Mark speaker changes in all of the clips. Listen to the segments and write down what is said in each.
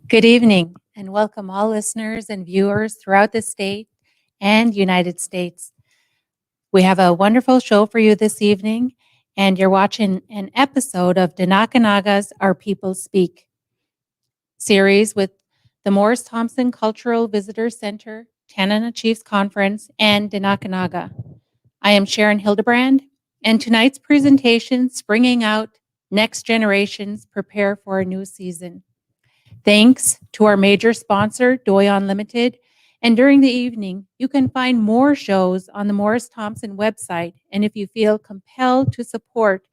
Speaker 1: Good evening, and welcome all listeners and viewers throughout the state and United States. We have a wonderful show for you this evening, and you're watching an episode of Danakanaga's Our People Speak series with the Morris Thompson Cultural Visitor Center, Tanana Chiefs Conference, and Danakanaga. I am Sharon Hildebrand, and tonight's presentation, Springing Out, Next Generations Prepare for a New Season. Thanks to our major sponsor, Doi Unlimited. And during the evening, you can find more shows on the Morris Thompson website. And if you feel compelled to support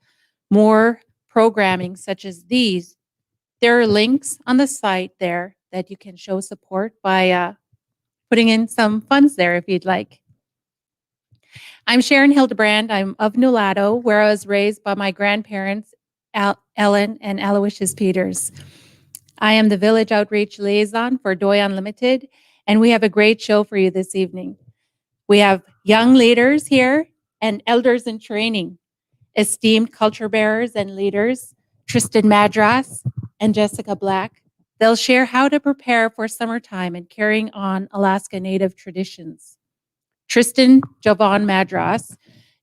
Speaker 1: more programming such as these, there are links on the site there that you can show support by putting in some funds there if you'd like. I'm Sharon Hildebrand. I'm of Nulato, where I was raised by my grandparents, Ellen and Aloysius Peters. I am the Village Outreach Liaison for Doi Unlimited, and we have a great show for you this evening. We have young leaders here and elders in training, esteemed culture bearers and leaders, Tristan Madros and Jessica Black. They'll share how to prepare for summertime and carrying on Alaska Native traditions. Tristan Jovan Madros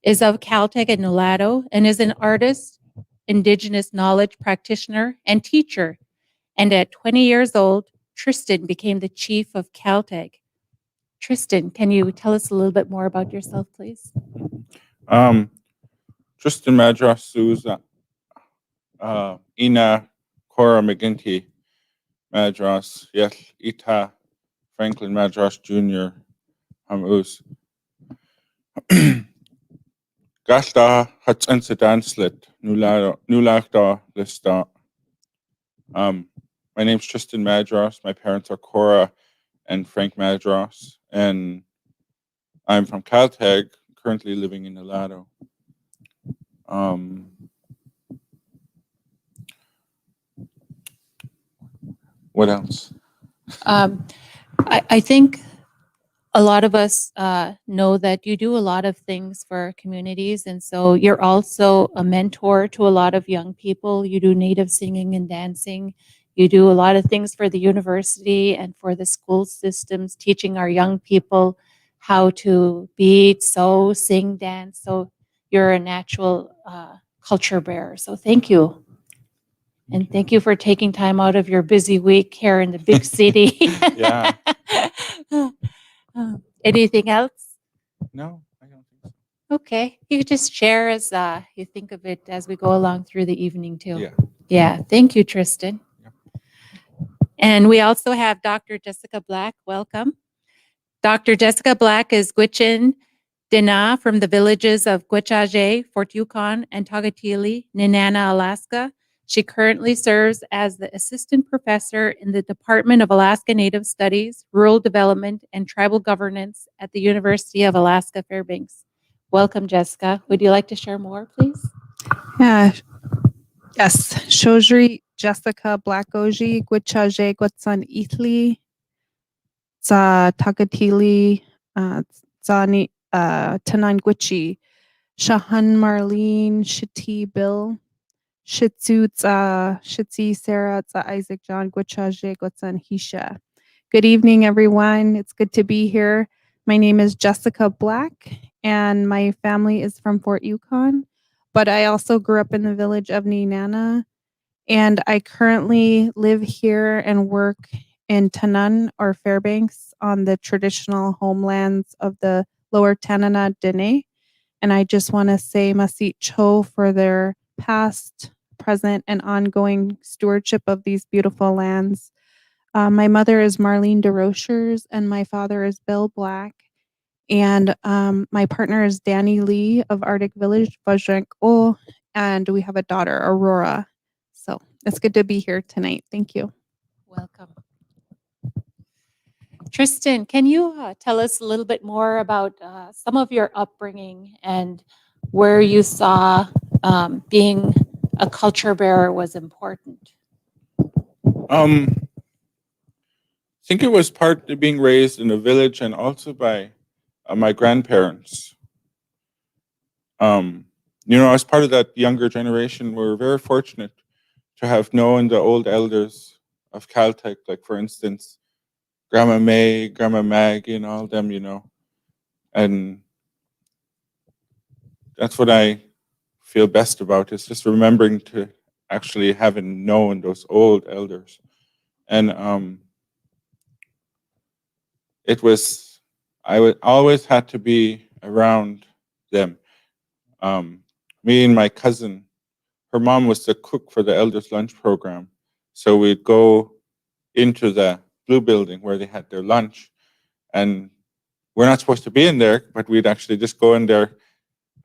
Speaker 1: is of Caltech and Nulato and is an artist, Indigenous knowledge practitioner, and teacher. And at 20 years old, Tristan became the chief of Caltech. Tristan, can you tell us a little bit more about yourself, please?
Speaker 2: Tristan Madros Souza, Ina Cora McGinty Madros, yes, Ita Franklin Madros Jr. Hamus. Gasta Hutz Danslet, Nulachda Lista. My name's Tristan Madros. My parents are Cora and Frank Madros, and I'm from Caltech, currently living in Nulato. What else?
Speaker 1: I think a lot of us know that you do a lot of things for communities, and so you're also a mentor to a lot of young people. You do Native singing and dancing. You do a lot of things for the university and for the school systems, teaching our young people how to beat, sew, sing, dance. So you're a natural culture bearer. So thank you. And thank you for taking time out of your busy week here in the big city.
Speaker 2: Yeah.
Speaker 1: Anything else?
Speaker 2: No, I don't think so.
Speaker 1: Okay. You could just share as you think of it as we go along through the evening, too.
Speaker 2: Yeah.
Speaker 1: Yeah. Thank you, Tristan.
Speaker 2: Yep.
Speaker 1: And we also have Dr. Jessica Black. Welcome. Dr. Jessica Black is Gwich'in Dina from the villages of Gwich'aje, Fort Yukon, and Togatili, Nenana, Alaska. She currently serves as the assistant professor in the Department of Alaska Native Studies, Rural Development, and Tribal Governance at the University of Alaska Fairbanks. Welcome, Jessica. Would you like to share more, please?
Speaker 3: Yeah. Yes. Shojri Jessica Blackoji, Gwich'aje Gwatsan Ithli, Za Takatili, Zani Tanangwichi, Shahan Marlene, Shiti Bill, Shitsu Tsa Shitsi Sarah Tsa Isaac John Gwich'aje Gwatsan Hisha. Good evening, everyone. It's good to be here. My name is Jessica Black, and my family is from Fort Yukon, but I also grew up in the village of Nenana, and I currently live here and work in Tanun or Fairbanks on the traditional homelands of the Lower Tanana Dene. And I just want to say Masit Cho for their past, present, and ongoing stewardship of these beautiful lands. My mother is Marlene DeRochers, and my father is Bill Black. And my partner is Danny Lee of Arctic Village, Vajranko, and we have a daughter, Aurora. So it's good to be here tonight. Thank you.
Speaker 1: Welcome. Tristan, can you tell us a little bit more about some of your upbringing and where you saw being a culture bearer was important?
Speaker 2: I think it was partly being raised in a village and also by my grandparents. As part of that younger generation, we were very fortunate to have known the old elders of Caltech, like for instance, Grandma May, Grandma Maggie, and all them, and that's what I feel best about. Is just remembering to actually having known those old elders, and it was I would always had to be around them. Me and my cousin, her mom was the cook for the elders lunch program, so we'd go into the blue building where they had their lunch, and we're not supposed to be in there, but we'd actually just go in there,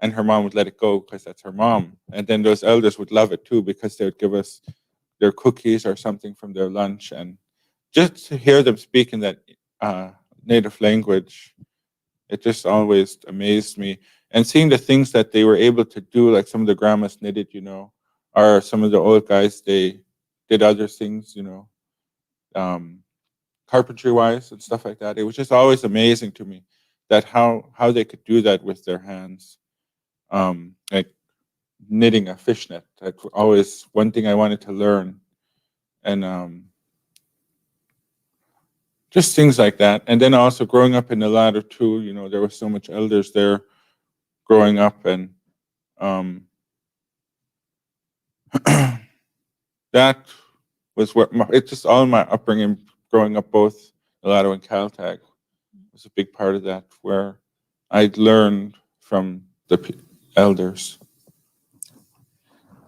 Speaker 2: and her mom would let it go because that's her mom. And then those elders would love it too because they would give us their cookies or something from their lunch, and just to hear them speak in that native language, it just always amazed me. And seeing the things that they were able to do, like some of the grandmas knitted, or some of the old guys, they did other things, um, carpentry wise and stuff like that. It was just always amazing to me that how they could do that with their hands, like knitting a fishnet. That's always one thing I wanted to learn, and just things like that. And then also growing up in the ladder too, there was so much elders there growing up, and that was what it's just all my upbringing growing up, both Mulatto and Caltech was a big part of that, where I'd learned from the elders.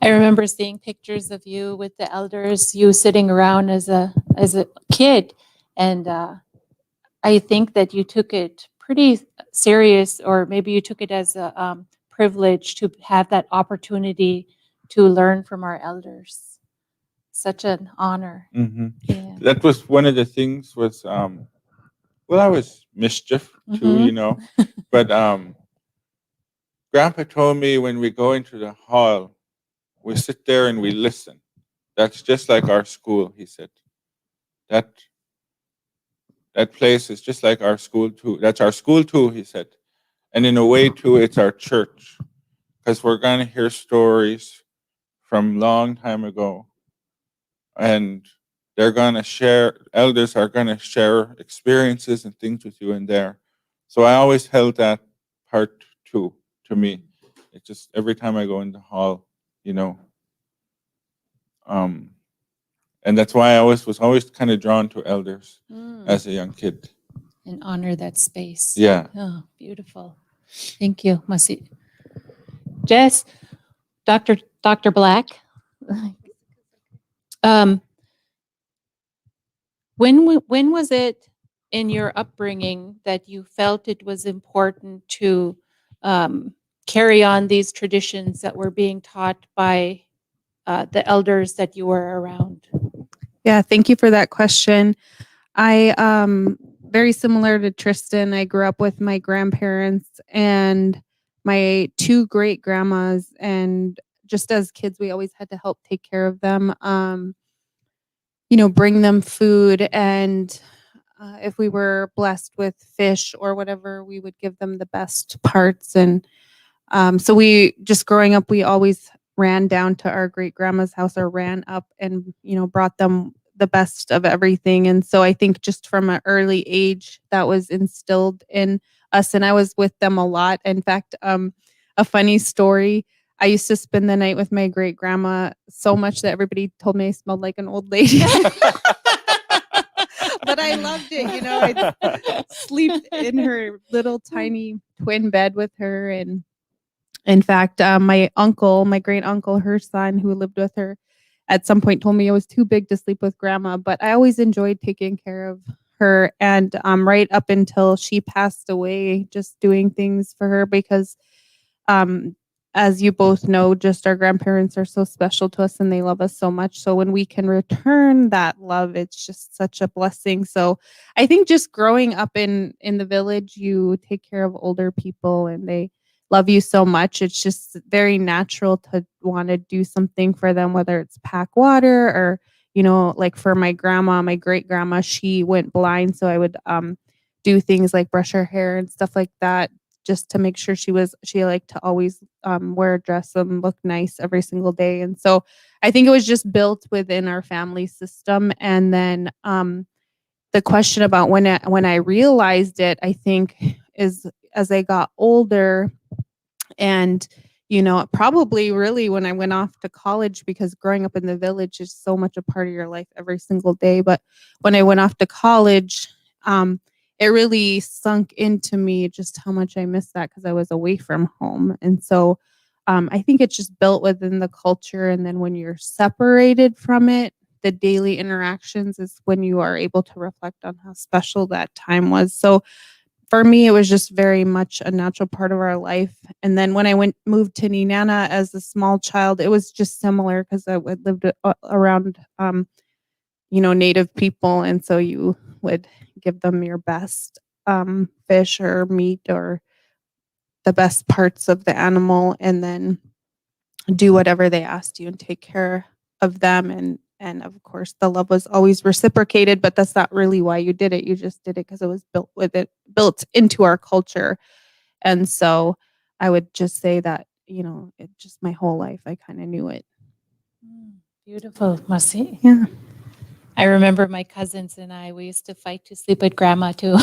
Speaker 1: I remember seeing pictures of you with the elders, you sitting around as a kid, and I think that you took it pretty serious, or maybe you took it as a privilege to have that opportunity to learn from our elders. Such an honor.
Speaker 2: Mm-hmm.
Speaker 1: Yeah.
Speaker 2: That was one of the things. Was well, I was mischief too, but Grandpa told me when we go into the hall, we sit there and we listen. That's just like our school, he said. That place is just like our school too. That's our school too, he said. And in a way too, it's our church, because we're going to hear stories from long time ago, and they're going to share, elders are going to share experiences and things with you in there. So I always held that part too to me. It's just every time I go in the hall, and that's why I was always kind of drawn to elders as a young kid.
Speaker 1: And honor that space.
Speaker 2: Yeah.
Speaker 1: Oh, beautiful. Thank you, Masi. Jess, Dr. Black. When was it in your upbringing that you felt it was important to carry on these traditions that were being taught by the elders that you were around?
Speaker 3: Yeah, thank you for that question. I very similar to Tristan, I grew up with my grandparents and my two great grandmas, and just as kids we always had to help take care of them, bring them food, and if we were blessed with fish or whatever, we would give them the best parts. And so we just growing up, we always ran down to our great grandma's house, or ran up and brought them the best of everything. And so I think just from an early age that was instilled in us, and I was with them a lot. In fact, a funny story, I used to spend the night with my great grandma so much that everybody told me I smelled like an old lady. But I loved it, I'd sleep in her little tiny twin bed with her. And in fact, my great uncle, her son who lived with her, at some point told me I was too big to sleep with grandma, but I always enjoyed taking care of her. And right up until she passed away, just doing things for her, because as you both know, just our grandparents are so special to us and they love us so much. So when we can return that love, it's just such a blessing. So I think just growing up in the village, you take care of older people and they love you so much. It's just very natural to want to do something for them, whether it's pack water or, like for my grandma, my great grandma, she went blind. So I would do things like brush her hair and stuff like that, just to make sure she liked to always wear a dress and look nice every single day. And so I think it was just built within our family system. And then the question about when I realized it, I think, is as I got older, and probably really when I went off to college, because growing up in the village is so much a part of your life every single day. But when I went off to college, it really sunk into me just how much I missed that, because I was away from home. And so I think it's just built within the culture. And then when you're separated from it, the daily interactions is when you are able to reflect on how special that time was. So for me, it was just very much a natural part of our life. And then when I moved to Ninana as a small child, it was just similar, because I lived around, Native people. And so you would give them your best fish or meat or the best parts of the animal, and then do whatever they asked you and take care of them. And of course, the love was always reciprocated, but that's not really why you did it. You just did it because it was built into our culture. And so I would just say that, it just my whole life, I kind of knew it.
Speaker 1: Beautiful, Masi.
Speaker 3: Yeah.
Speaker 1: I remember my cousins and we used to fight to sleep with grandma too.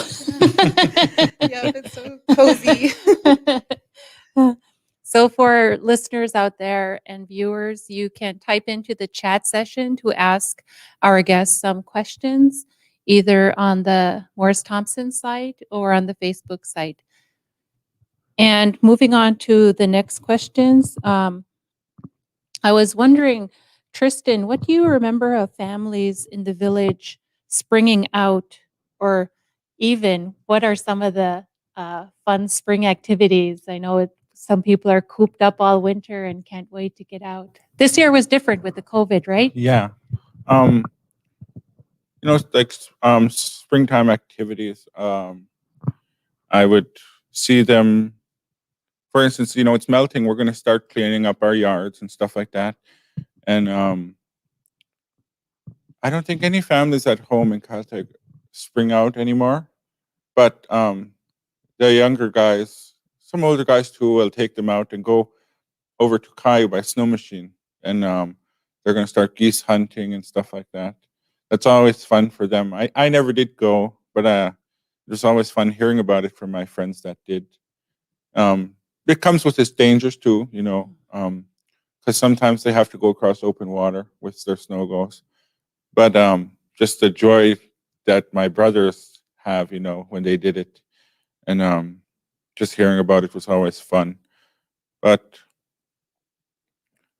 Speaker 3: Yeah, it's so cozy.
Speaker 1: So for listeners out there and viewers, you can type into the chat session to ask our guests some questions, either on the Morris Thompson site or on the Facebook site. And moving on to the next questions, I was wondering, Tristan, what do you remember of families in the village springing out, or even what are some of the fun spring activities? I know some people are cooped up all winter and can't wait to get out. This year was different with the COVID, right?
Speaker 2: Yeah. Like springtime activities. I would see them. For instance, it's melting. We're going to start cleaning up our yards and stuff like that. And I don't think any families at home in Caltech spring out anymore. But the younger guys, some older guys too, will take them out and go over to Caillou by snow machine. And they're going to start geese hunting and stuff like that. That's always fun for them. I never did go, but it was always fun hearing about it from my friends that did. It comes with its dangers too, because sometimes they have to go across open water with their snow goes. But just the joy that my brothers have, when they did it, and just hearing about it was always fun. But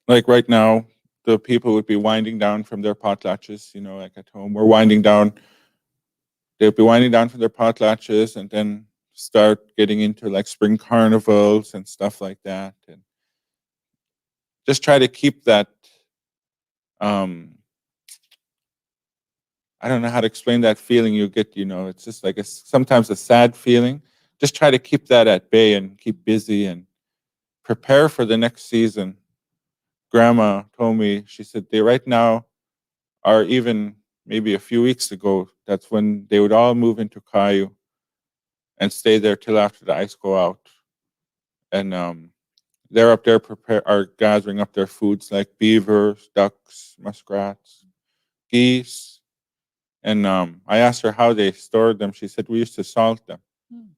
Speaker 2: like right now, the people would be winding down from their potlatches, like at home. We're winding down. They'll be winding down from their potlatches and then start getting into like spring carnivals and stuff like that, and just try to keep that. I don't know how to explain that feeling you get. It's just like sometimes a sad feeling. Just try to keep that at bay and keep busy and prepare for the next season. Grandma told me, she said they right now are, even maybe a few weeks ago, that's when they would all move into Caillou and stay there till after the ice go out. And they're up there are gathering up their foods like beavers, ducks, muskrats, geese. And I asked her how they stored them. She said we used to salt them,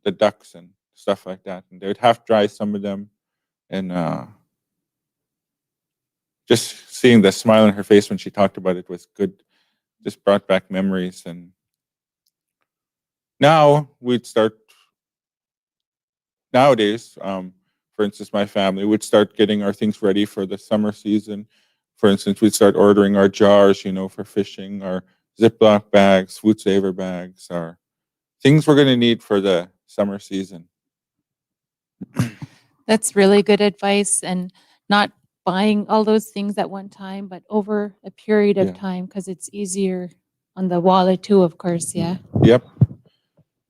Speaker 2: the ducks and stuff like that. And they would half dry some of them. And just seeing the smile on her face when she talked about it was good. Just brought back memories. And now nowadays, for instance, my family would start getting our things ready for the summer season. For instance, we'd start ordering our jars, for fishing, our Ziploc bags, food saver bags, our things we're going to need for the summer season.
Speaker 1: That's really good advice, and not buying all those things at one time, but over a period of time, because it's easier on the wallet too, of course. Yeah.
Speaker 2: Yep.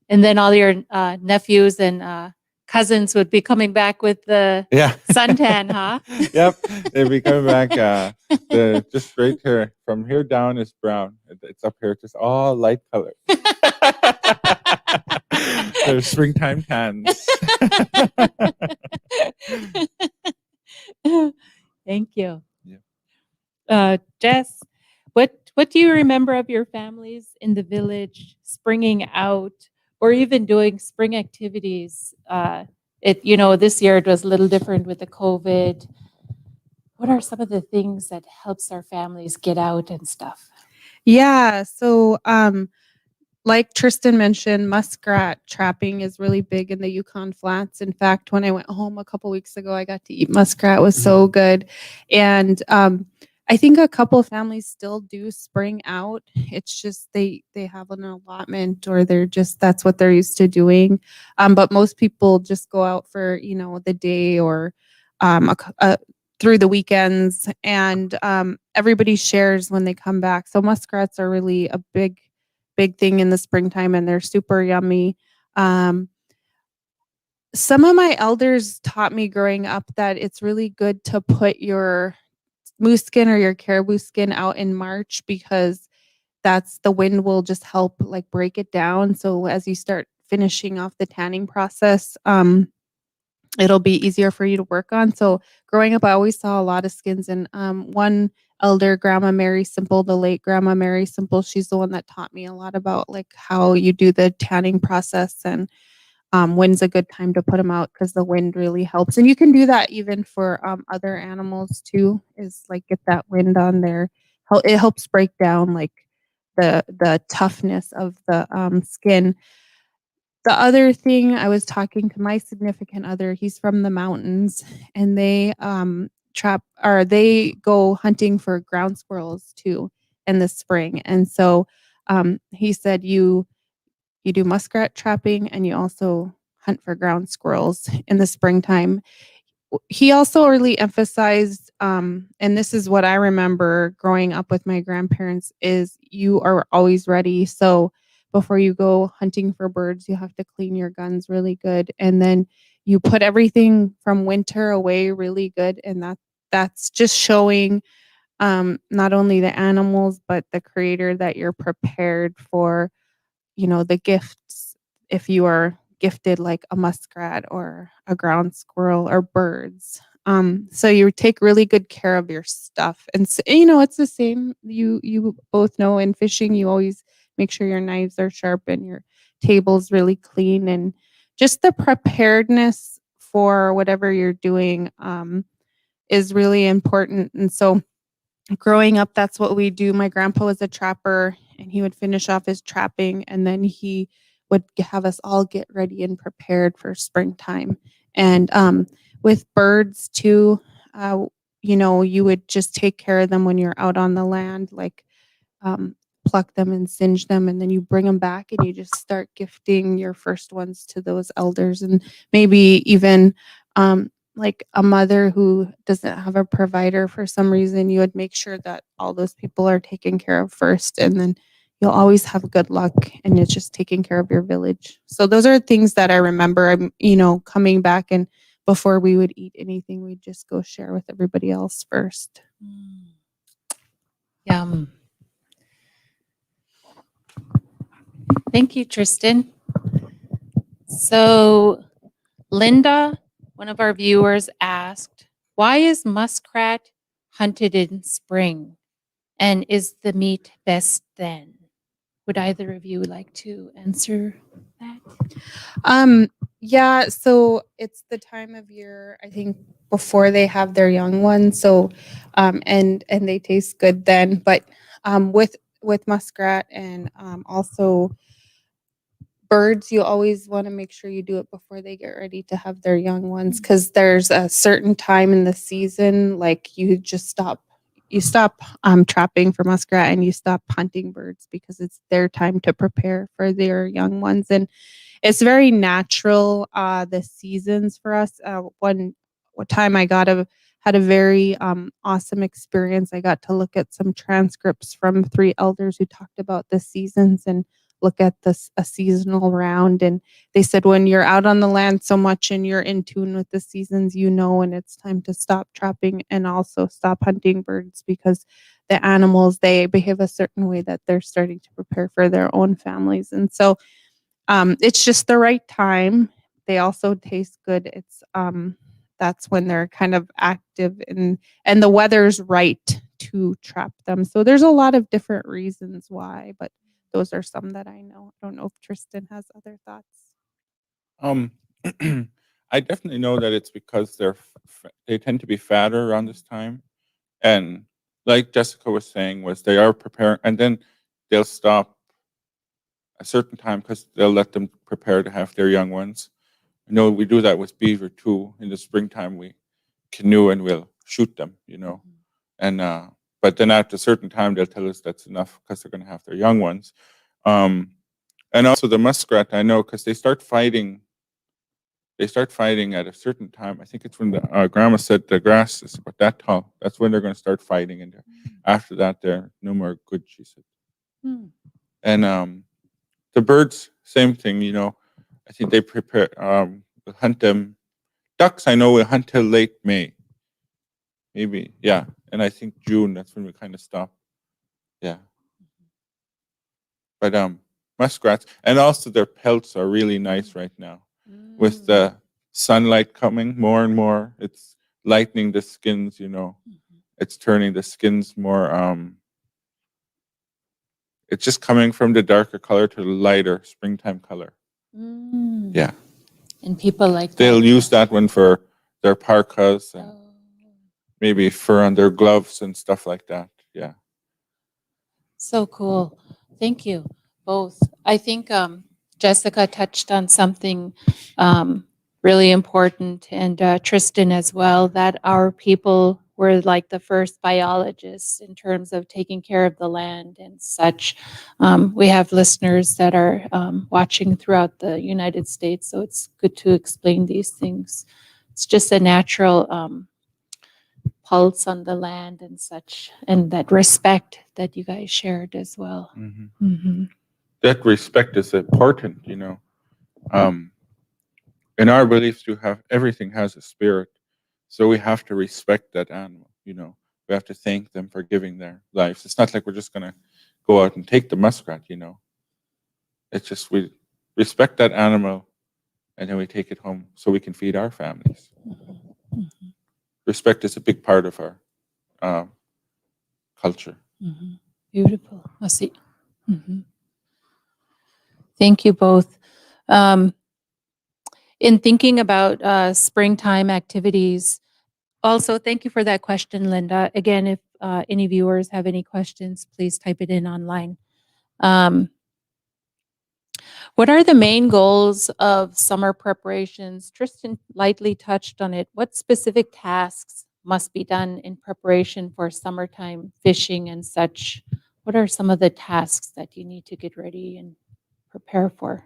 Speaker 1: And then all your nephews and cousins would be coming back with the suntan, huh?
Speaker 2: Yep. They'd be coming back. Just right here, from here down is brown. It's up here, just all light color. They're springtime tans.
Speaker 1: Thank you.
Speaker 2: Yeah.
Speaker 1: Jess, what do you remember of your families in the village springing out or even doing spring activities? This year it was a little different with the COVID. What are some of the things that helps our families get out and stuff?
Speaker 3: Yeah. So, like Tristan mentioned, muskrat trapping is really big in the Yukon Flats. In fact, when I went home a couple weeks ago, I got to eat muskrat. It was so good. And I think a couple of families still do spring out. It's just they have an allotment or they're just that's what they're used to doing. But most people just go out for the day or through the weekends, and everybody shares when they come back. So muskrats are really a big thing in the springtime, and they're super yummy. Um, some of my elders taught me growing up that it's really good to put your moose skin or your caribou skin out in March because that's the wind will just help like break it down. So as you start finishing off the tanning process, it'll be easier for you to work on. So growing up, I always saw a lot of skins, and one elder, Grandma Mary Simple, the late Grandma Mary Simple, she's the one that taught me a lot about like how you do the tanning process and when's a good time to put them out because the wind really helps. And you can do that even for other animals too. Is like get that wind on there. It helps break down like the toughness of the skin. The other thing, I was talking to my significant other, he's from the mountains, and they they go hunting for ground squirrels too in the spring. And so he said you do muskrat trapping and you also hunt for ground squirrels in the springtime. He also really emphasized, and this is what I remember growing up with my grandparents, is you are always ready. So before you go hunting for birds, you have to clean your guns really good, and then you put everything from winter away really good, and that's just showing not only the animals but the creator that you're prepared for the gifts if you are gifted like a muskrat or a ground squirrel or birds. So you take really good care of your stuff, and it's the same. You both know in fishing, you always make sure your knives are sharp and your table's really clean, and just the preparedness for whatever you're doing is really important. And so growing up, that's what we do. My grandpa was a trapper, and he would finish off his trapping, and then he would have us all get ready and prepared for springtime. And with birds too, you would just take care of them when you're out on the land, like um, pluck them and singe them, and then you bring them back and you just start gifting your first ones to those elders, and maybe even like a mother who doesn't have a provider for some reason, you would make sure that all those people are taken care of first, and then you'll always have good luck, and it's just taking care of your village. So those are things that I remember. I'm coming back, and before we would eat anything, we'd just go share with everybody else first.
Speaker 1: Yum. Thank you, Tristan. So Linda, one of our viewers, asked, why is muskrat hunted in spring? And is the meat best then? Would either of you like to answer that?
Speaker 3: Yeah, so it's the time of year, I think, before they have their young ones. So and they taste good then. But with muskrat and also birds, you always want to make sure you do it before they get ready to have their young ones, because there's a certain time in the season, like you stop trapping for muskrat and you stop hunting birds because it's their time to prepare for their young ones. And it's very natural, the seasons for us. One time I had a very awesome experience. I got to look at some transcripts from 3 elders who talked about the seasons and look at this a seasonal round, and they said when you're out on the land so much and you're in tune with the seasons, and it's time to stop trapping and also stop hunting birds, because the animals, they behave a certain way that they're starting to prepare for their own families. And so It's just the right time. They also taste good. It's that's when they're kind of active and the weather's right to trap them. So there's a lot of different reasons why, but those are some that I know. I don't know if Tristan has other thoughts.
Speaker 2: Um, I definitely know that it's because they tend to be fatter around this time, and like Jessica was saying, was they are preparing, and then they'll stop a certain time because they'll let them prepare to have their young ones. I know we do that with beaver too. In the springtime, we canoe and we'll shoot them, and but then at a certain time they'll tell us that's enough because they're going to have their young ones. And also the muskrat, I know, because they start fighting. They start fighting at a certain time. I think it's when the grandma said the grass is about that tall. That's when they're going to start fighting, and after that, they're no more good. She said.
Speaker 1: Hmm.
Speaker 2: And the birds, same thing. I think they prepare. We'll hunt them. Ducks, I know, we'll hunt till late May. Maybe, yeah. And I think June. That's when we kind of stop. Yeah. But muskrats, and also their pelts are really nice right now. With the sunlight coming more and more, it's lightening the skins. It's turning the skins more. It's just coming from the darker color to the lighter springtime color. Yeah.
Speaker 1: And people like that.
Speaker 2: They'll use that one for their parkas and maybe fur on their gloves and stuff like that. Yeah.
Speaker 1: So cool. Thank you both. I think Jessica touched on something really important, and Tristan as well, that our people were like the first biologists in terms of taking care of the land and such. We have listeners that are watching throughout the United States, so it's good to explain these things. It's just a natural pulse on the land and such, and that respect that you guys shared as well.
Speaker 2: That respect is important. In our beliefs, everything has a spirit, so we have to respect that animal. We have to thank them for giving their lives. It's not like we're just gonna go out and take the muskrat. It's just we respect that animal, and then we take it home so we can feed our families. Respect is a big part of our culture.
Speaker 1: Beautiful. I see. Thank you both. In thinking about springtime activities, also thank you for that question, Linda. Again, if any viewers have any questions, please type it in online. What are the main goals of summer preparations? Tristan lightly touched on it. What specific tasks must be done in preparation for summertime fishing and such? What are some of the tasks that you need to get ready and prepare for?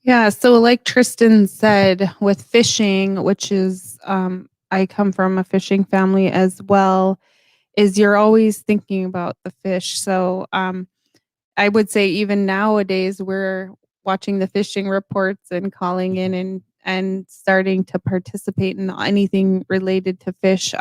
Speaker 3: Yeah, so like Tristan said, with fishing, which is I come from a fishing family as well, is you're always thinking about the fish. So I would say even nowadays we're watching the fishing reports and calling in and starting to participate in anything related to fish.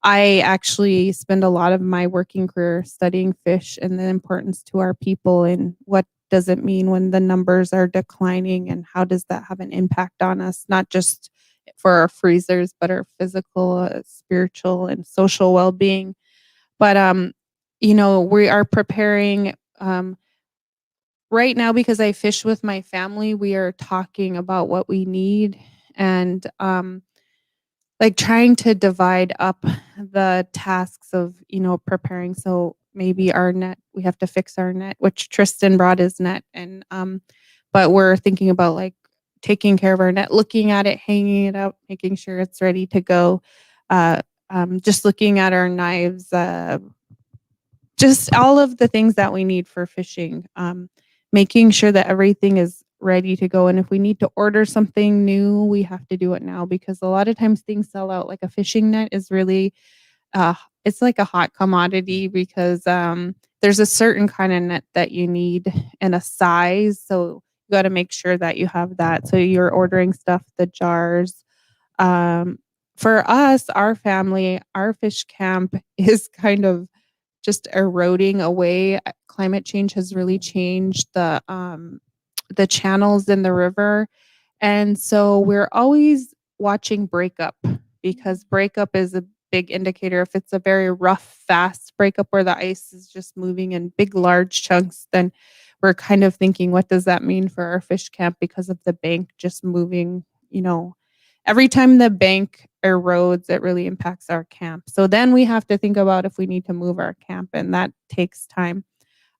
Speaker 3: I actually spend a lot of my working career studying fish and the importance to our people and what does it mean when the numbers are declining and how does that have an impact on us, not just for our freezers, but our physical, spiritual, and social well-being. But we are preparing right now because I fish with my family. We are talking about what we need and like trying to divide up the tasks of preparing. So maybe our net, we have to fix our net, which Tristan brought his net, and but we're thinking about like taking care of our net, looking at it, hanging it up, making sure it's ready to go. Just looking at our knives, just all of the things that we need for fishing, making sure that everything is ready to go. And if we need to order something new, we have to do it now because a lot of times things sell out. Like a fishing net is really, it's like a hot commodity because there's a certain kind of net that you need and a size. So you got to make sure that you have that. So you're ordering stuff, the jars. For us, our family, our fish camp is kind of just eroding away. Climate change has really changed the the channels in the river. And so we're always watching breakup, because breakup is a big indicator. If it's a very rough, fast breakup where the ice is just moving in big, large chunks, then we're kind of thinking, what does that mean for our fish camp because of the bank just moving? Every time the bank erodes, it really impacts our camp. So then we have to think about if we need to move our camp, and that takes time.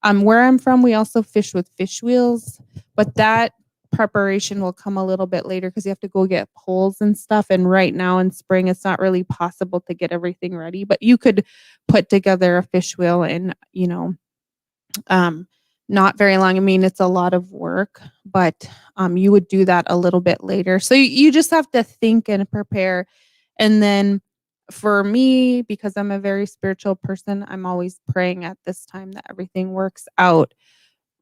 Speaker 3: Where I'm from, we also fish with fish wheels, but that preparation will come a little bit later because you have to go get poles and stuff. And right now in spring, it's not really possible to get everything ready, but you could put together a fish wheel in, not very long. I mean, it's a lot of work, but you would do that a little bit later. So you just have to think and prepare. And then for me, because I'm a very spiritual person, I'm always praying at this time that everything works out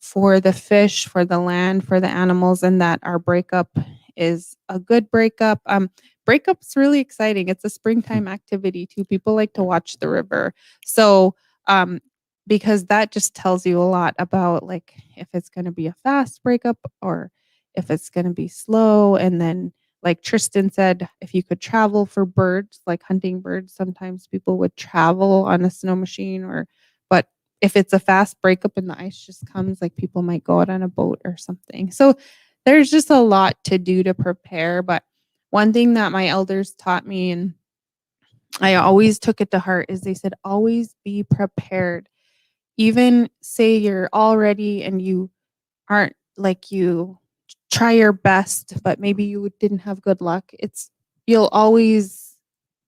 Speaker 3: for the fish, for the land, for the animals, and that our breakup is a good breakup. Breakup's really exciting. It's a springtime activity too. People like to watch the river. So, because that just tells you a lot about like if it's going to be a fast breakup or if it's going to be slow. And then, like Tristan said, if you could travel for birds, like hunting birds, sometimes people would travel on a snow machine, but if it's a fast breakup and the ice just comes, like people might go out on a boat or something. So there's just a lot to do to prepare. But one thing that my elders taught me, and I always took it to heart, is they said, always be prepared. Even say you're all ready and you aren't, like, you try your best, but maybe you didn't have good luck.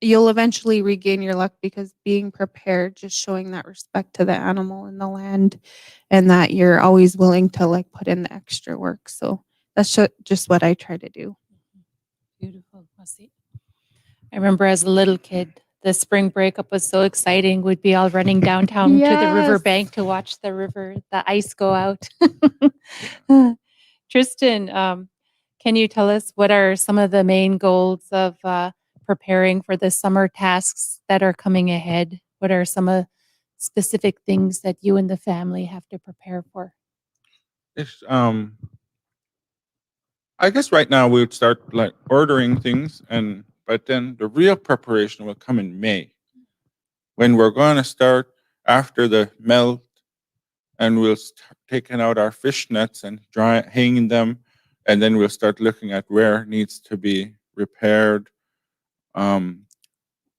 Speaker 3: You'll eventually regain your luck, because being prepared, just showing that respect to the animal and the land, and that you're always willing to like put in the extra work. So that's just what I try to do.
Speaker 1: Beautiful. I remember as a little kid, the spring breakup was so exciting. We'd be all running downtown to the
Speaker 3: Yes.
Speaker 1: riverbank to watch the ice go out. Tristan, can you tell us what are some of the main goals of preparing for the summer tasks that are coming ahead? What are some specific things that you and the family have to prepare for?
Speaker 2: It's, I guess right now we would start like ordering things, but then the real preparation will come in May, when we're going to start after the melt, and we'll start taking out our fish nets and hanging them, and then we'll start looking at where it needs to be repaired.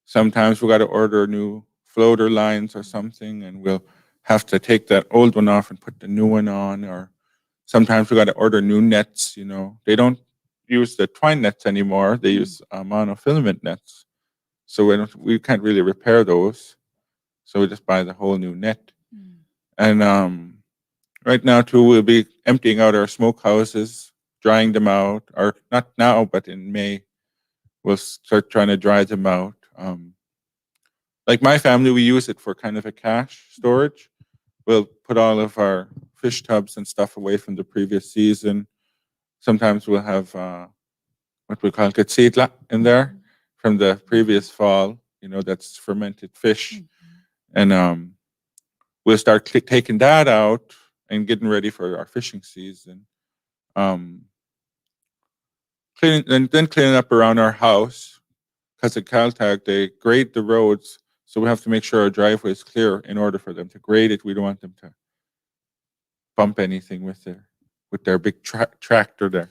Speaker 2: Sometimes we got to order new floater lines or something, and we'll have to take that old one off and put the new one on. Or sometimes we got to order new nets. They don't use the twine nets anymore. They use monofilament nets, so we can't really repair those. So we just buy the whole new net. And right now too, we'll be emptying out our smokehouses, drying them out, or not now, but in May, we'll start trying to dry them out. Like my family, we use it for kind of a cache storage. We'll put all of our fish tubs and stuff away from the previous season. Sometimes we'll have what we call katsitla in there from the previous fall. That's fermented fish, and we'll start taking that out and getting ready for our fishing season. Cleaning up around our house, because at Caltag they grade the roads, so we have to make sure our driveway is clear in order for them to grade it. We don't want them to bump anything with their big tractor there,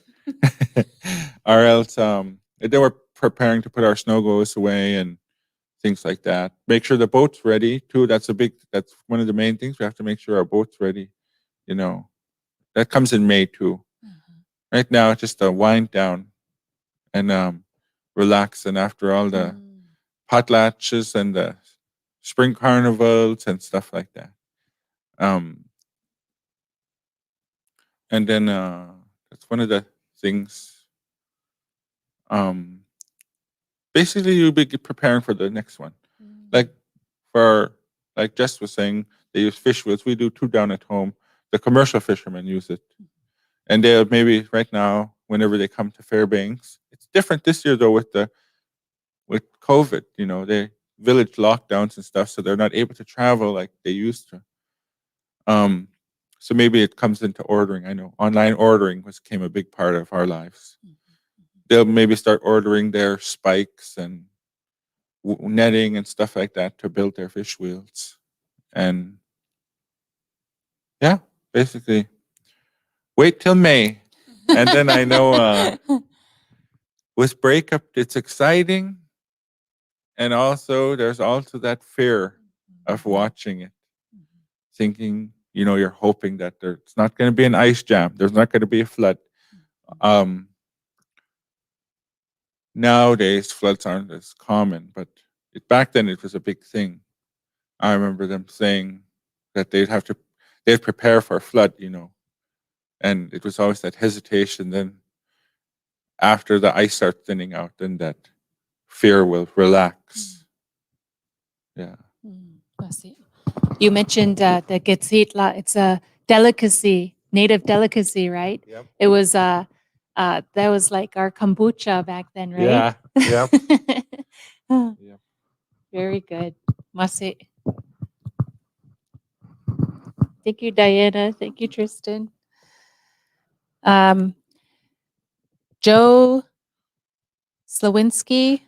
Speaker 2: or else they were preparing to put our snow goes away and things like that. Make sure the boat's ready too. That's one of the main things. We have to make sure our boat's ready. That comes in May too. Right now, it's just a wind down and relax. And after all the potlatches and the spring carnivals and stuff like that. And then that's one of the things. Basically, you'll be preparing for the next one. Like Jess was saying, they use fish wheels. We do too down at home. The commercial fishermen use it. And they'll maybe right now, whenever they come to Fairbanks, it's different this year though with COVID. They village lockdowns and stuff, so they're not able to travel like they used to. So maybe it comes into ordering. I know online ordering became a big part of our lives. They'll maybe start ordering their spikes and netting and stuff like that to build their fish wheels. And yeah, basically wait till May. And then I know with breakup, it's exciting. And also there's also that fear of watching it, thinking, you're hoping that there's not going to be an ice jam. There's not going to be a flood. Nowadays, floods aren't as common, but back then it was a big thing. I remember them saying that they'd prepare for a flood, and it was always that hesitation. Then after the ice starts thinning out, then that fear will relax. Yeah.
Speaker 1: I see. You mentioned the quetzitla. It's a delicacy, native delicacy, right?
Speaker 2: Yep.
Speaker 1: It was that was like our kombucha back then, right?
Speaker 2: Yeah. Yep. Yep.
Speaker 1: Very good. Masi. Thank you, Diana. Thank you, Tristan. Joe Slawinski,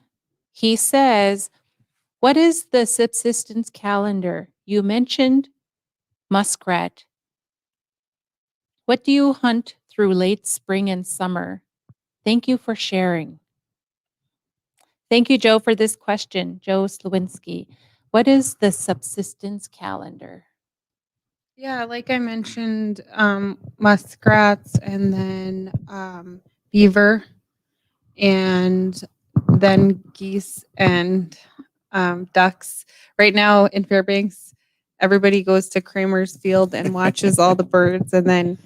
Speaker 1: he says, what is the subsistence calendar? You mentioned muskrat. What do you hunt through late spring and summer? Thank you for sharing. Thank you, Joe, for this question. Joe Slawinski. What is the subsistence calendar?
Speaker 3: Yeah, like I mentioned, muskrats and then beaver and then geese and ducks. Right now in Fairbanks, everybody goes to Kramer's Field and watches all the birds. And then,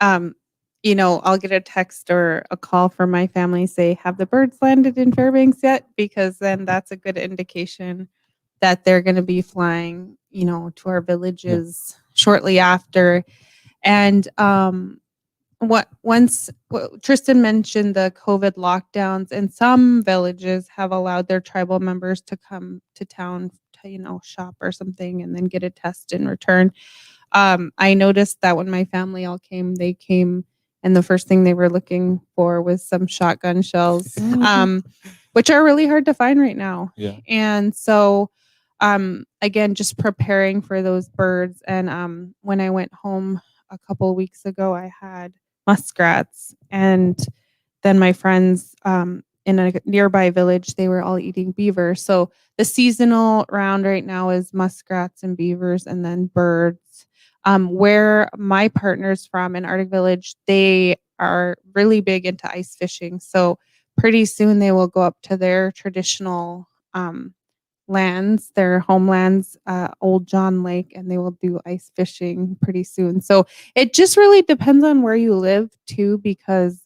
Speaker 3: I'll get a text or a call from my family say, have the birds landed in Fairbanks yet? Because then that's a good indication that they're going to be flying, to our villages shortly after. And what Tristan mentioned, the COVID lockdowns, and some villages have allowed their tribal members to come to town to, shop or something and then get a test in return. I noticed that when my family all came, they came and the first thing they were looking for was some shotgun shells, which are really hard to find right now.
Speaker 2: Yeah.
Speaker 3: And so, again, just preparing for those birds. And when I went home a couple of weeks ago, I had muskrats, and then my friends in a nearby village, they were all eating beaver. So the seasonal round right now is muskrats and beavers, and then birds. Where my partner's from in Arctic Village, they are really big into ice fishing. So pretty soon they will go up to their traditional lands, their homelands, Old John Lake, and they will do ice fishing pretty soon. So it just really depends on where you live too, because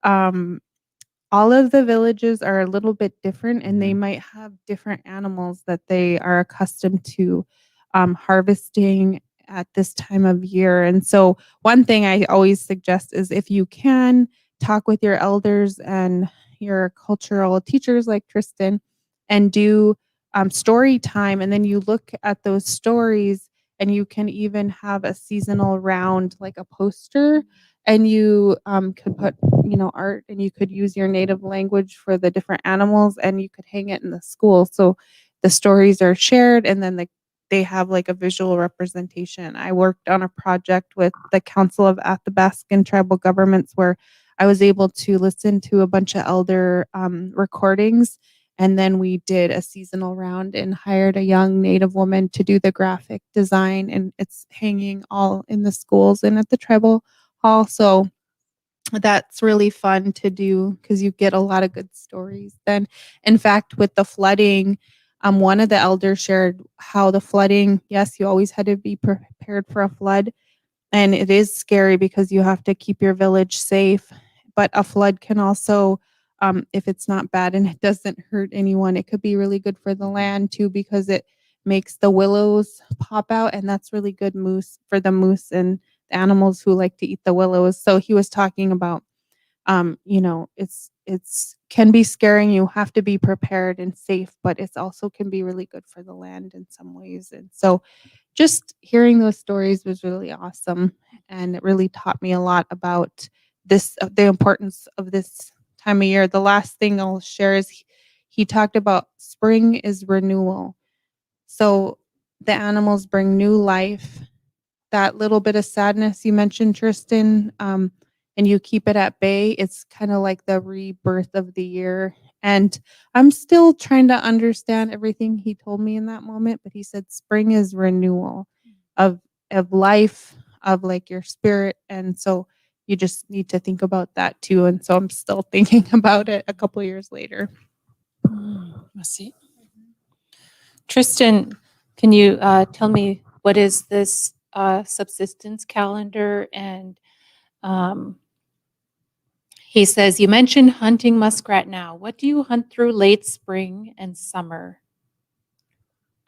Speaker 3: all of the villages are a little bit different, and they might have different animals that they are accustomed to harvesting at this time of year. And so one thing I always suggest is, if you can, talk with your elders and your cultural teachers like Tristan and do story time. And then you look at those stories, and you can even have a seasonal round, like a poster, and you could put art, and you could use your native language for the different animals, and you could hang it in the school. So the stories are shared, and then they have like a visual representation. I worked on a project with the Council of Athabascan Tribal Governments where I was able to listen to a bunch of elder recordings, and then we did a seasonal round and hired a young Native woman to do the graphic design, and it's hanging all in the schools and at the tribal hall. So that's really fun to do because you get a lot of good stories. Then, in fact, with the flooding, one of the elders shared how the flooding, yes, you always had to be prepared for a flood. And it is scary because you have to keep your village safe. But a flood can also, if it's not bad and it doesn't hurt anyone, it could be really good for the land too, because it makes the willows pop out. And that's really good for the moose and the animals who like to eat the willows. So he was talking about, it's can be scaring. You have to be prepared and safe, but it's also can be really good for the land in some ways. And so just hearing those stories was really awesome, and it really taught me a lot about the importance of this time of year. The last thing I'll share is he talked about spring is renewal. So the animals bring new life. That little bit of sadness you mentioned, Tristan, and you keep it at bay, it's kind of like the rebirth of the year. And I'm still trying to understand everything he told me in that moment, but he said spring is renewal of life, of like your spirit. And so you just need to think about that too. And so I'm still thinking about it a couple years later.
Speaker 1: Let's see. Tristan, can you tell me what is this subsistence calendar? And he says, you mentioned hunting muskrat now. What do you hunt through late spring and summer?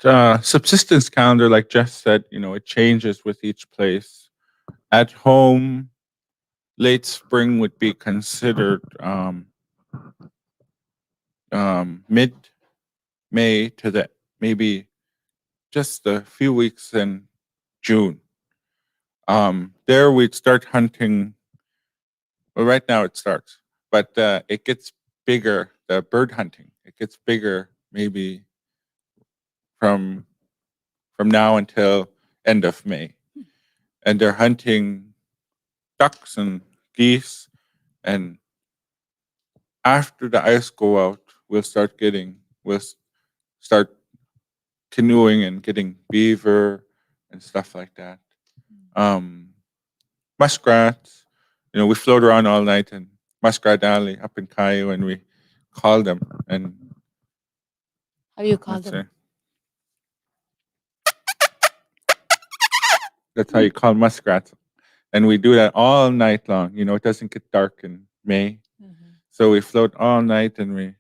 Speaker 2: Subsistence calendar, like Jess said, it changes with each place. At home, late spring would be considered mid-May to the maybe just a few weeks in June. There we'd start hunting. Well, right now it starts, but it gets bigger. The bird hunting, it gets bigger maybe from now until end of May, and they're hunting ducks and geese. And after the ice go out, we'll start canoeing and getting beaver and stuff like that. Muskrats, we float around all night in Muskrat Alley up in Cayo, and we call them. And
Speaker 1: How do you call
Speaker 2: let's
Speaker 1: them?
Speaker 2: that's how you call muskrats. And we do that all night long. It doesn't get dark in May.
Speaker 1: Mhm.
Speaker 2: So we float all night and we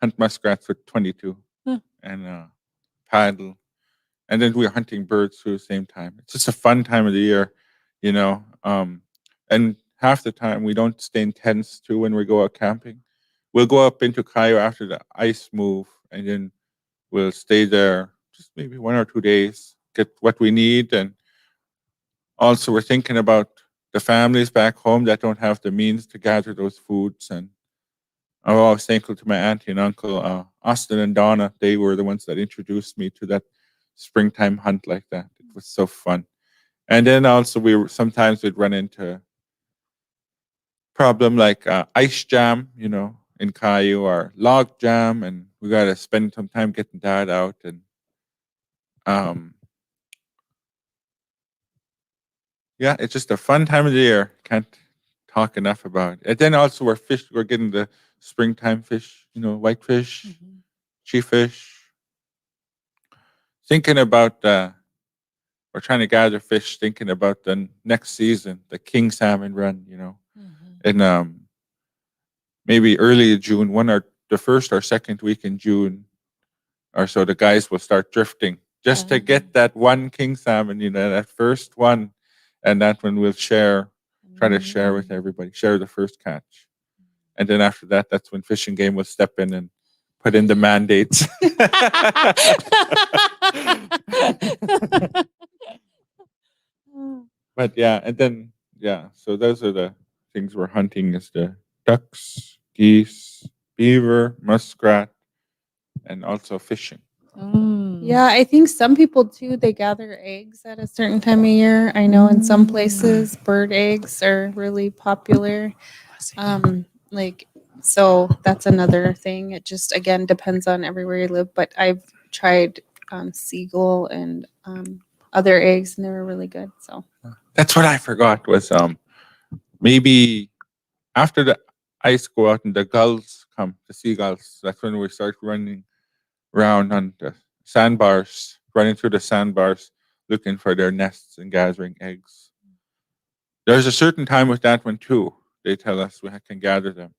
Speaker 2: hunt muskrats with 22
Speaker 1: Huh.
Speaker 2: and paddle. And then we're hunting birds through the same time. It's just a fun time of the year, you know. And half the time we don't stay in tents too when we go out camping. We'll go up into Cayo after the ice move, and then we'll stay there just maybe 1 or 2 days, get what we need. And also we're thinking about the families back home that don't have the means to gather those foods. And I'm always thankful to my auntie and uncle, Austin and Donna. They were the ones that introduced me to that springtime hunt like that. It was so fun. And then also sometimes we'd run into problem like ice jam, in Caillou, or log jam, and we got to spend some time getting that out. And yeah, it's just a fun time of the year. Can't talk enough about it. And then also we're getting the springtime fish, whitefish,
Speaker 1: Mhm.
Speaker 2: cheefish. Thinking about we're trying to gather fish, thinking about the next season, the king salmon run,
Speaker 1: Mhm.
Speaker 2: in maybe early June, the first or second week in June, or so. The guys will start drifting just to get that one king salmon, that first one, and that one we'll try to share with everybody, share the first catch. And then after that, that's when Fish and Game will step in and put in the mandates. But yeah, and then so those are the things we're hunting: is the ducks, geese, beaver, muskrat, and also fishing.
Speaker 3: Yeah, I think some people too, they gather eggs at a certain time of year. I know in some places bird eggs are really popular. So that's another thing. It just again depends on everywhere you live. But I've tried seagull and other eggs, and they were really good. So
Speaker 2: That's what I forgot was maybe after the ice go out and the gulls come, the seagulls. That's when we start running around on the sandbars, running through the sandbars, looking for their nests and gathering eggs. There's a certain time with that one too. They tell us we can gather them,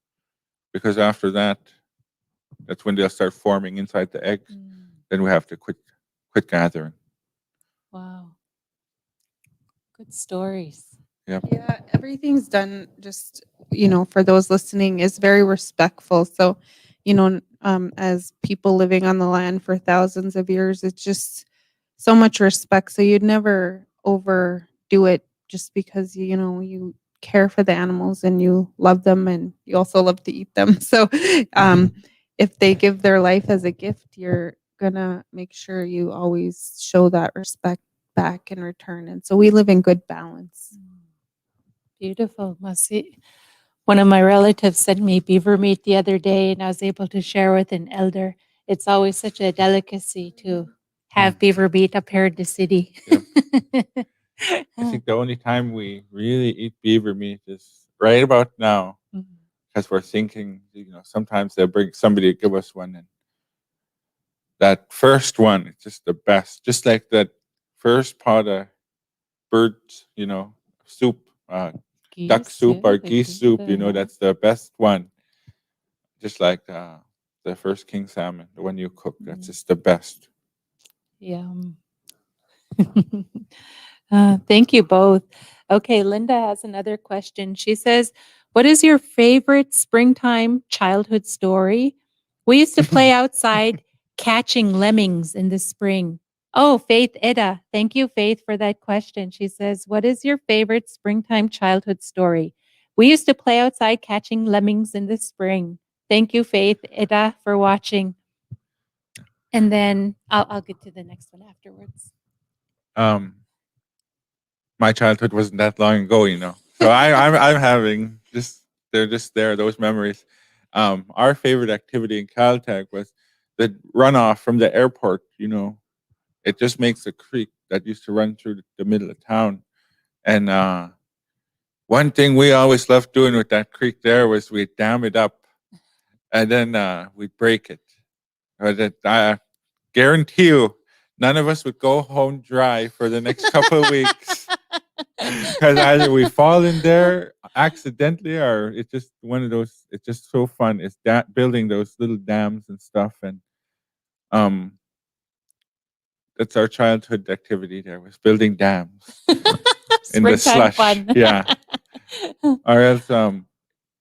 Speaker 2: because after that, that's when they'll start forming inside the egg. Then we have to quit gathering.
Speaker 1: Wow. Good stories.
Speaker 2: Yep.
Speaker 3: yeah, everything's done just for those listening is very respectful. So as people living on the land for thousands of years, it's just so much respect. So you'd never overdo it just because you care for the animals and you love them and you also love to eat them. So if they give their life as a gift, you're gonna make sure you always show that respect back in return. And so we live in good balance.
Speaker 1: Beautiful. Masi. One of my relatives sent me beaver meat the other day, and I was able to share with an elder. It's always such a delicacy to have beaver meat up here in the city.
Speaker 2: Yep. I think the only time we really eat beaver meat is right about now, because we're thinking, sometimes they'll bring somebody to give us one, and that first one is just the best. Just like that first pot of bird, soup, duck soup or geese soup, that's the best one. Just like the first king salmon, the one you cook, that's just the best.
Speaker 1: Yum. Thank you both. Okay, Linda has another question. She says, "What is your favorite springtime childhood story? We used to play outside catching lemmings in the spring." Oh, Faith Ida. Thank you, Faith, for that question. She says, "What is your favorite springtime childhood story? We used to play outside catching lemmings in the spring." Thank you, Faith Ida, for watching. And then I'll get to the next one afterwards.
Speaker 2: My childhood wasn't that long ago, So I'm having they're just there, those memories. Our favorite activity in Caltech was the runoff from the airport. It just makes a creek that used to run through the middle of town. And one thing we always loved doing with that creek there was we'd dam it up, and then we'd break it. I guarantee you, none of us would go home dry for the next couple of weeks. Because either we fall in there accidentally, or it's just one of those. It's just so fun. It's building those little dams and stuff, and that's our childhood activity. There was building dams in the slush.
Speaker 1: Fun.
Speaker 2: Yeah, or else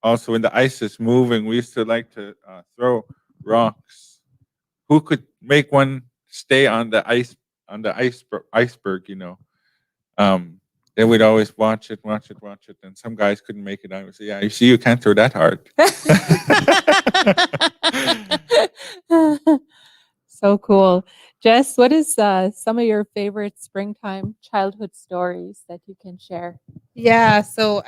Speaker 2: also when the ice is moving, we used to like to throw rocks. Who could make one stay on the iceberg? Then we'd always watch it, and some guys couldn't make it. I would say, "Yeah, you see, you can't throw that hard."
Speaker 1: So cool. Jess, what is some of your favorite springtime childhood stories that you can share?
Speaker 3: Yeah. So,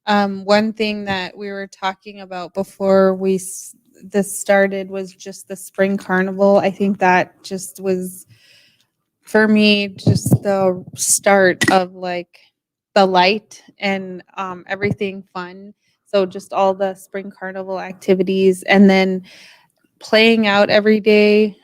Speaker 3: one thing that we were talking about before this started was just the spring carnival. I think that just was, for me, just the start of like the light and everything fun. So just all the spring carnival activities, and then playing out every day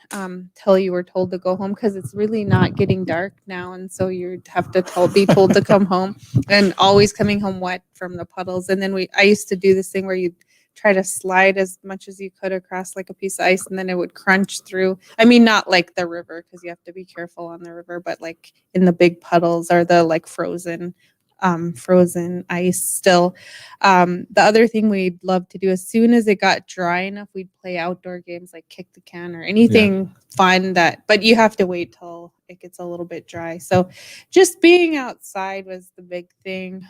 Speaker 3: till you were told to go home, because it's really not getting dark now, and so you'd have to be told to come home, and always coming home wet from the puddles. And then I used to do this thing where you try to slide as much as you could across like a piece of ice, and then it would crunch through. Not like the river, because you have to be careful on the river, but like in the big puddles, or the like frozen ice still. The other thing we'd love to do, as soon as it got dry enough, we'd play outdoor games like kick the can or anything fun but you have to wait till it gets a little bit dry. So just being outside was the big thing.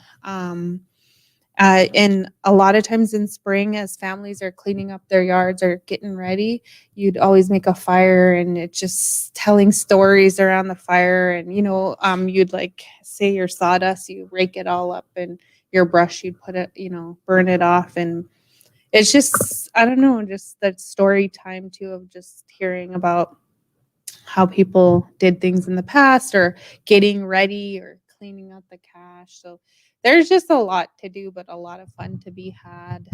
Speaker 3: And a lot of times in spring, as families are cleaning up their yards or getting ready, you'd always make a fire, and it's just telling stories around the fire. And you'd like say your sawdust, you rake it all up, and your brush, you'd put it, burn it off. And it's just, I don't know, just that story time too, of just hearing about how people did things in the past, or getting ready, or cleaning out the cache. So there's just a lot to do, but a lot of fun to be had.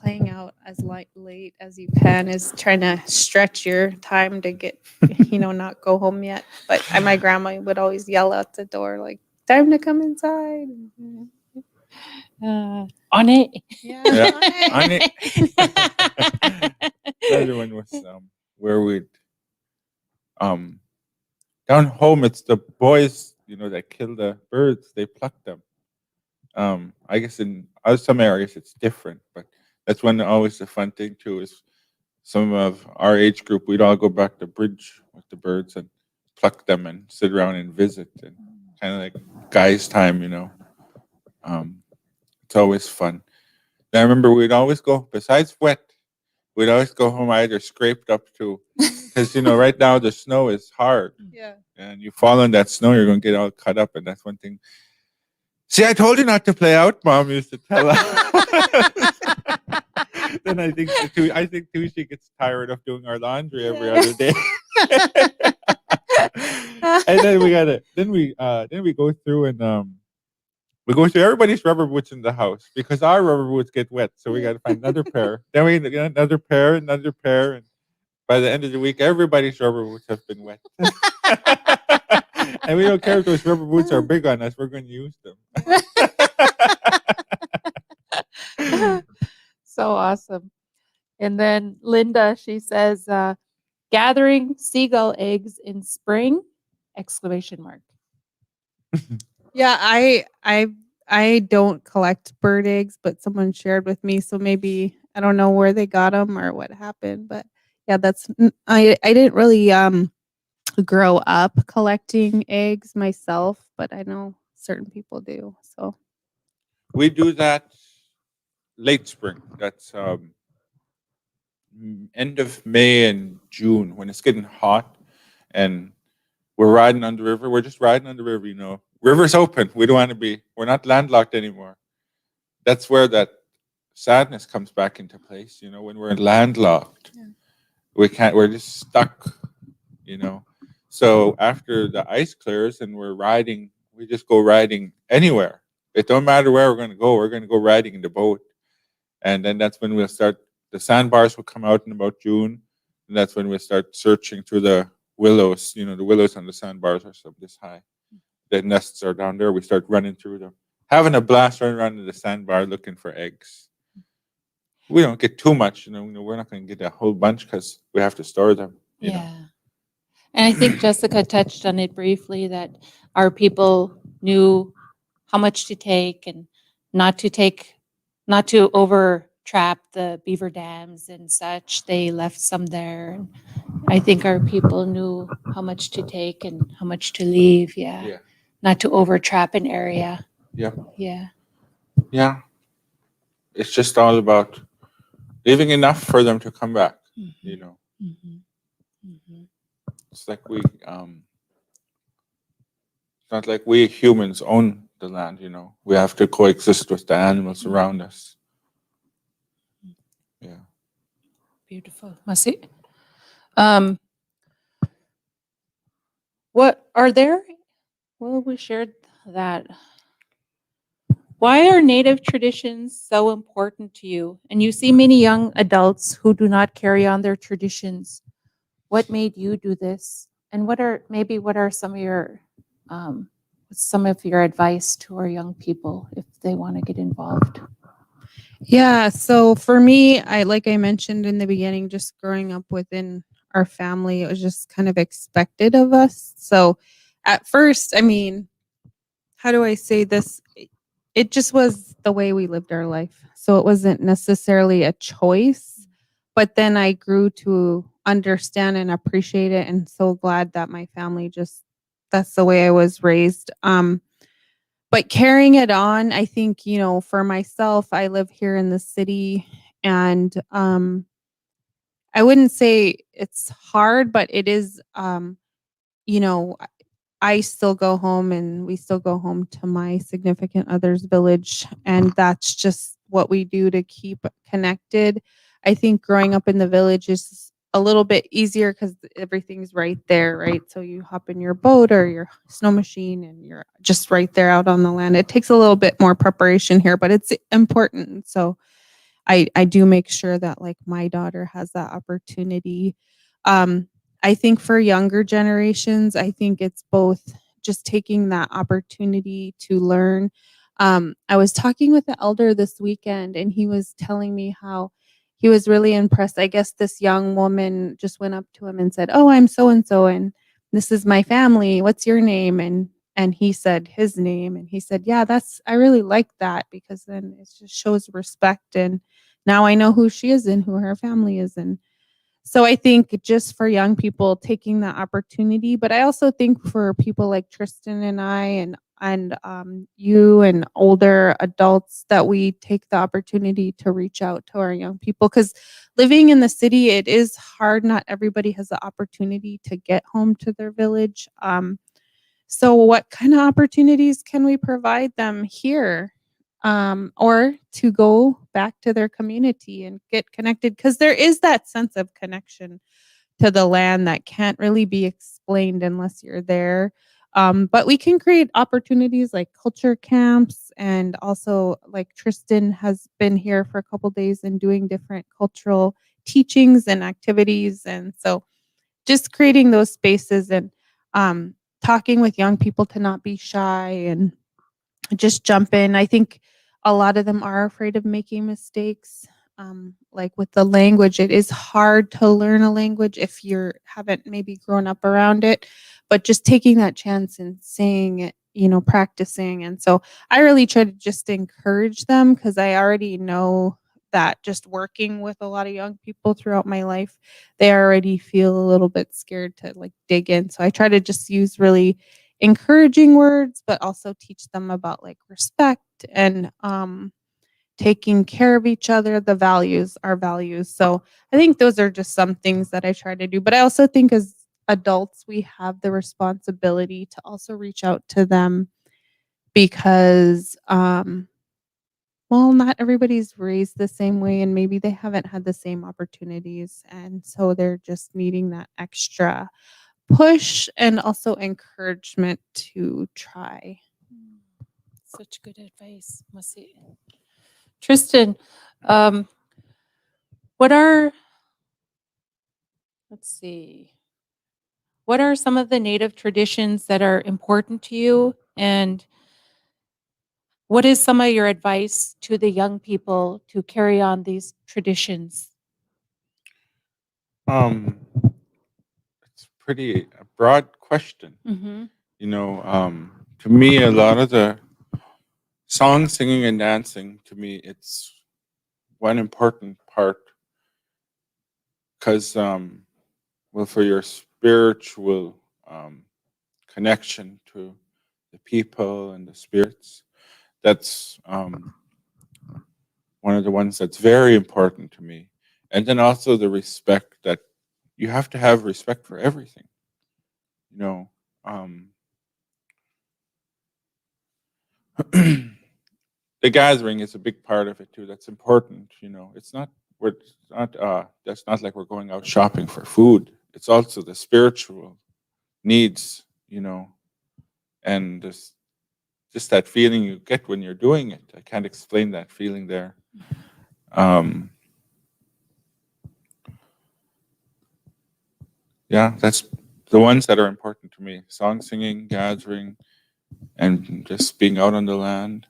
Speaker 3: Playing out as late as you can is trying to stretch your time to get, not go home yet. But my grandma would always yell out the door, like, "Time to come inside."
Speaker 1: On it.
Speaker 3: Yeah,
Speaker 2: on it. The other one was where we'd down home. It's the boys, that kill the birds. They pluck them. I guess in some areas it's different, but that's one always the fun thing too. Is some of our age group, we'd all go back to bridge with the birds and pluck them and sit around and visit, and kind of like guys' time, It's always fun. And I remember we'd always go, besides wet, we'd always go home either scraped up to, because right now the snow is hard,
Speaker 3: Yeah.
Speaker 2: and you fall in that snow, you're going to get all cut up, and that's one thing. See, I told you not to play out, Mom used to tell us. Then I think too she gets tired of doing our laundry every other day. And then we go through and we go through everybody's rubber boots in the house because our rubber boots get wet, so we got to find another pair. Then we get another pair, and by the end of the week, everybody's rubber boots have been wet. And we don't care if those rubber boots are big on us; we're going to use them.
Speaker 1: So awesome. And then Linda, she says, gathering seagull eggs in spring, exclamation mark.
Speaker 3: Yeah, I don't collect bird eggs, but someone shared with me, so maybe I don't know where they got them or what happened, but yeah, I didn't really grow up collecting eggs myself, but I know certain people do. So
Speaker 2: We do that late spring. That's end of May and June when it's getting hot, and we're riding on the river. We're just riding on the river, River's open. We don't want to be. We're not landlocked anymore. That's where that sadness comes back into place. When we're landlocked, we can't. We're just stuck. So after the ice clears and we're riding, we just go riding anywhere. It don't matter where we're going to go. We're going to go riding in the boat, and then that's when we'll start. The sandbars will come out in about June, and that's when we'll start searching through the willows. The willows on the sandbars are so this high. The nests are down there. We start running through them, having a blast running around in the sandbar looking for eggs. We don't get too much, we're not going to get a whole bunch because we have to store them.
Speaker 1: Yeah. And I think Jessica touched on it briefly that our people knew how much to take and not to over trap the beaver dams and such. They left some there. And I think our people knew how much to take and how much to leave. Yeah.
Speaker 2: Yeah.
Speaker 1: Not to over trap an area.
Speaker 2: Yeah.
Speaker 1: Yeah.
Speaker 2: Yeah. It's just all about leaving enough for them to come back. It's like it's not like we humans own the land. We have to coexist with the animals around us. Yeah.
Speaker 1: Beautiful. Masi. What are there? Well, we shared that. Why are Native traditions so important to you? And you see many young adults who do not carry on their traditions. What made you do this? And what are some of your advice to our young people if they want to get involved?
Speaker 3: yeah, so for me, like I mentioned in the beginning, just growing up within our family, it was just kind of expected of us. So at first, how do I say this? It just was the way we lived our life. So it wasn't necessarily a choice, but then I grew to understand and appreciate it, and so glad that my family that's the way I was raised. But carrying it on, I think, for myself, I live here in the city, and I wouldn't say it's hard, but it is, I still go home and we still go home to my significant other's village. And that's just what we do to keep connected. I think growing up in the village is a little bit easier because everything's right there, right? So you hop in your boat or your snow machine and you're just right there out on the land. It takes a little bit more preparation here, but it's important. So I do make sure that like my daughter has that opportunity. I think for younger generations, I think it's both just taking that opportunity to learn. I was talking with the elder this weekend, and he was telling me how he was really impressed. I guess this young woman just went up to him and said, "Oh, I'm so and so, and this is my family. What's your name?" And he said his name, and he said, "Yeah, I really like that because then it just shows respect, and now I know who she is and who her family is." And So I think just for young people taking that opportunity, but I also think for people like Tristan and I and you and older adults that we take the opportunity to reach out to our young people, because living in the city, it is hard. Not everybody has the opportunity to get home to their village. So what kind of opportunities can we provide them here? Or to go back to their community and get connected, because there is that sense of connection to the land that can't really be explained unless you're there. But we can create opportunities like culture camps, and also like Tristan has been here for a couple days and doing different cultural teachings and activities. And so just creating those spaces and talking with young people to not be shy and just jump in. I think a lot of them are afraid of making mistakes. Like with the language, it is hard to learn a language if you haven't maybe grown up around it, but just taking that chance and saying it, practicing. And so I really try to just encourage them, because I already know that just working with a lot of young people throughout my life, they already feel a little bit scared to like dig in. So I try to just use really encouraging words, but also teach them about like respect and taking care of each other, the values, our values. So I think those are just some things that I try to do. But I also think as adults, we have the responsibility to also reach out to them, because well, not everybody's raised the same way, and maybe they haven't had the same opportunities. And so they're just needing that extra push and also encouragement to try.
Speaker 1: Such good advice, Masi. Tristan, um, what are, let's see, what are some of the Native traditions that are important to you? And what is some of your advice to the young people to carry on these traditions?
Speaker 2: It's pretty a broad question.
Speaker 1: Mm-hmm.
Speaker 2: To me, a lot of the song, singing, and dancing, to me, it's one important part, because, well, for your spiritual connection to the people and the spirits, that's one of the ones that's very important to me. And then also the respect, that you have to have respect for everything. You know, the gathering is a big part of it too. That's important. It's not that's not like we're going out shopping for food. It's also the spiritual needs, and just that feeling you get when you're doing it. I can't explain that feeling there. Yeah, that's the ones that are important to me: song singing, gathering, and just being out on the land.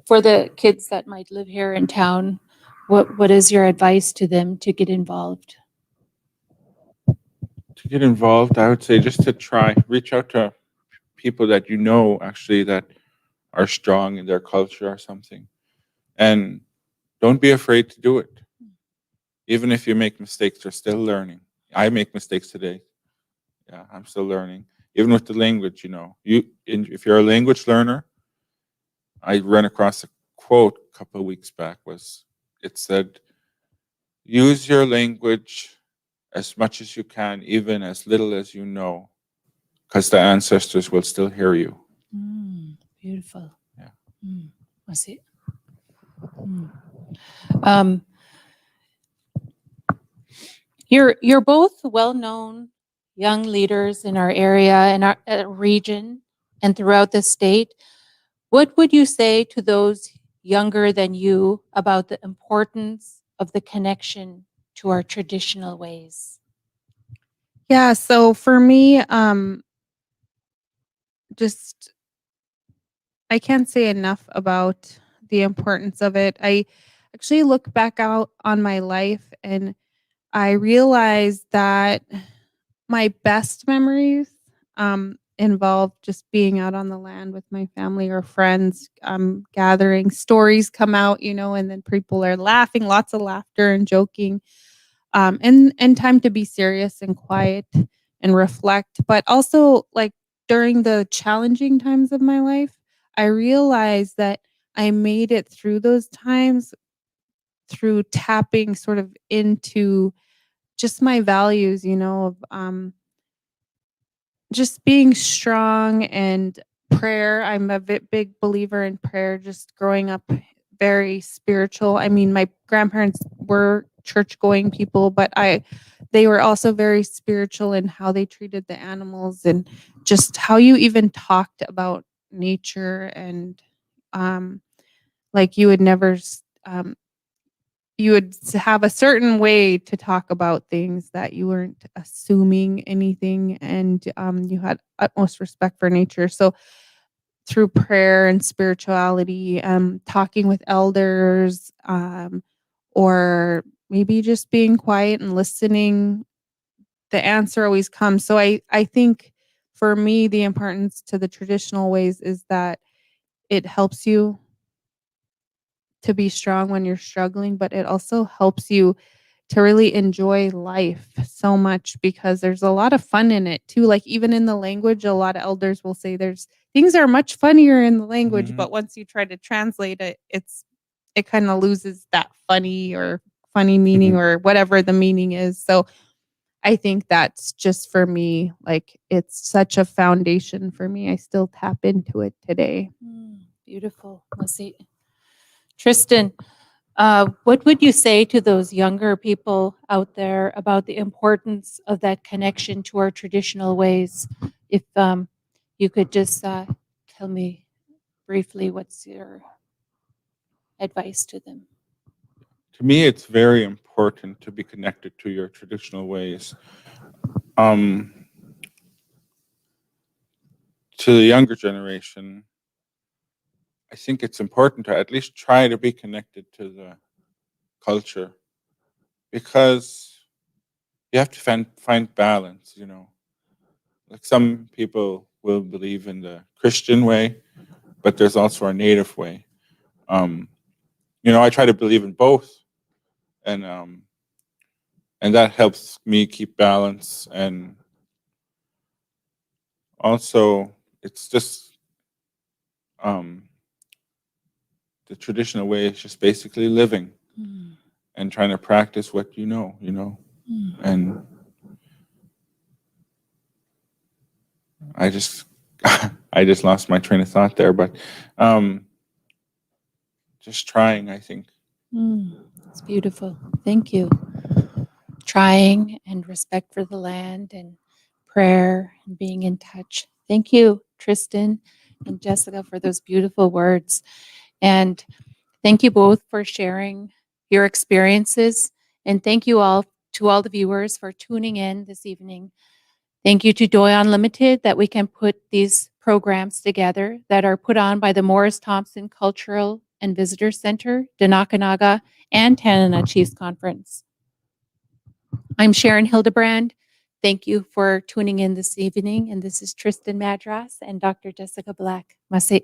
Speaker 1: For the kids that might live here in town, what is your advice to them to get involved?
Speaker 2: To get involved, I would say just to reach out to people that actually that are strong in their culture or something, and don't be afraid to do it. Even if you make mistakes, you're still learning. I make mistakes today. Yeah, I'm still learning. Even with the language, if you're a language learner, I ran across a quote a couple of weeks back. It said, "Use your language as much as you can, even as little as you know, because the ancestors will still hear you."
Speaker 1: Beautiful.
Speaker 2: Yeah.
Speaker 1: I see. Um, you're both well-known young leaders in our area and our region and throughout the state. What would you say to those younger than you about the importance of the connection to our traditional ways?
Speaker 3: Yeah, so for me, just I can't say enough about the importance of it. I actually look back out on my life and I realized that my best memories involve just being out on the land with my family or friends, gathering. Stories come out, and then people are laughing, lots of laughter and joking, and time to be serious and quiet and reflect. But also, like, during the challenging times of my life, I realized that I made it through those times through tapping sort of into just my values, of just being strong and prayer. I'm a big believer in prayer, just growing up very spiritual. I mean, my grandparents were church going people, but they were also very spiritual in how they treated the animals and just how you even talked about nature. And like, you would never you would have a certain way to talk about things, that you weren't assuming anything, and you had utmost respect for nature. So through prayer and spirituality, talking with elders, or maybe just being quiet and listening, the answer always comes. So I think for me, the importance to the traditional ways is that it helps you to be strong when you're struggling, but it also helps you to really enjoy life so much, because there's a lot of fun in it too. Like, even in the language, a lot of elders will say there's things are much funnier in the language, but once you try to translate it, it kind of loses that funny meaning or whatever the meaning is. So I think that's just, for me, like, it's such a foundation for me. I still tap into it today.
Speaker 1: Beautiful. Let's see. Tristan, what would you say to those younger people out there about the importance of that connection to our traditional ways? If you could just tell me briefly, what's your advice to them?
Speaker 2: To me, it's very important to be connected to your traditional ways. To the younger generation, I think it's important to at least try to be connected to the culture, because you have to find balance, Like, some people will believe in the Christian way, but there's also our native way. I try to believe in both, and that helps me keep balance. And also, it's just the traditional way is just basically living and trying to practice what you know. And I just I just lost my train of thought there, but just trying, I think.
Speaker 1: It's beautiful. Thank you. Trying, and respect for the land, and prayer, and being in touch. Thank you, Tristan and Jessica, for those beautiful words. And thank you both for sharing your experiences. And thank you all to all the viewers for tuning in this evening. Thank you to Doi Unlimited that we can put these programs together that are put on by the Morris Thompson Cultural and Visitor Center, Danakanaga, and Tanana Chiefs Conference. I'm Sharon Hildebrand. Thank you for tuning in this evening. And this is Tristan Madros and Dr. Jessica Black. Masi.